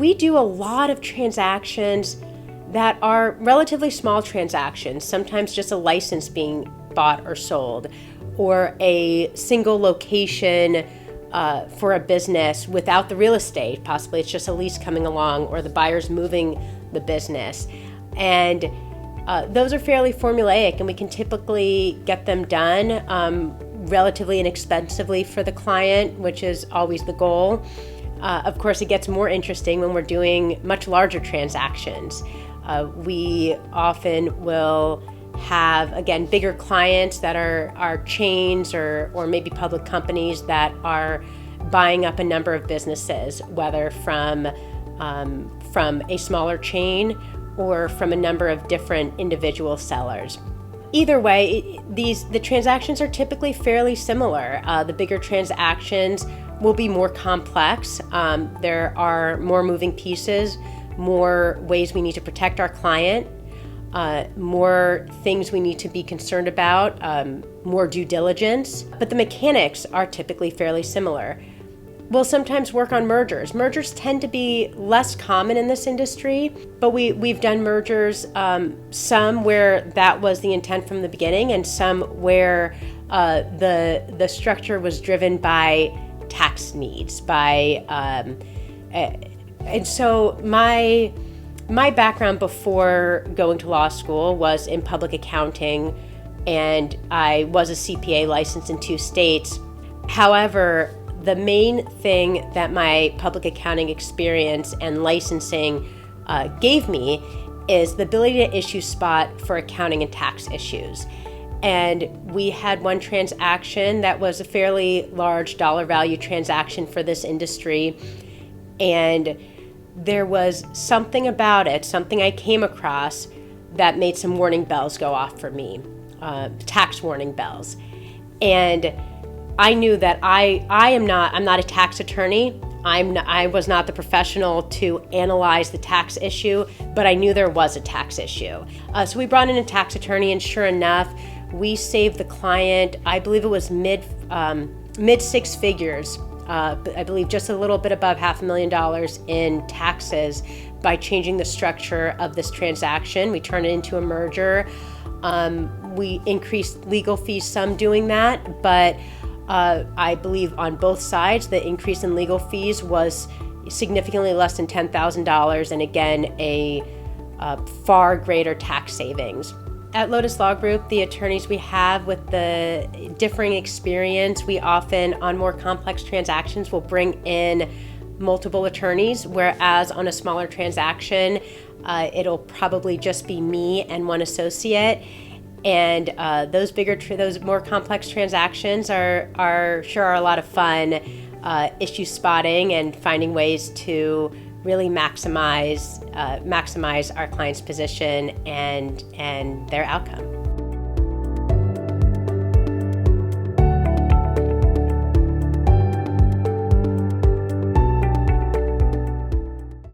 we do a lot of transactions that are relatively small transactions, sometimes just a license being bought or sold, or a single location for a business without the real estate. Possibly it's just a lease coming along, or the buyer's moving the business. And those are fairly formulaic, and we can typically get them done relatively inexpensively for the client, which is always the goal. Of course, it gets more interesting when we're doing much larger transactions. We often will have, again, bigger clients that are chains or maybe public companies that are buying up a number of businesses, whether from a smaller chain or from a number of different individual sellers. Either way, the transactions are typically fairly similar. The bigger transactions will be more complex. There are more moving pieces, more ways we need to protect our client, more things we need to be concerned about, more due diligence. But the mechanics are typically fairly similar. We'll sometimes work on mergers. Mergers tend to be less common in this industry, but we've done mergers, some where that was the intent from the beginning, and some where the structure was driven by tax needs. And so my background before going to law school was in public accounting, and I was a CPA licensed in 2 states. However, the main thing that my public accounting experience and licensing gave me is the ability to issue spot for accounting and tax issues. And we had one transaction that was a fairly large dollar value transaction for this industry. And there was something about it, something I came across that made some warning bells go off for me, tax warning bells. And I knew that I'm not a tax attorney. I was not the professional to analyze the tax issue, but I knew there was a tax issue. So we brought in a tax attorney, and sure enough, we saved the client, I believe it was mid 6 figures, I believe just a little bit above $500,000 in taxes by changing the structure of this transaction. We turned it into a merger. We increased legal fees some doing that, but I believe on both sides, the increase in legal fees was significantly less than $10,000, and again, a far greater tax savings. At Lotus Law Group, the attorneys we have with the differing experience, we often, on more complex transactions, will bring in multiple attorneys, whereas on a smaller transaction, it'll probably just be me and one associate. And those more complex transactions are sure a lot of fun, issue spotting and finding ways to really maximize our client's position and their outcome.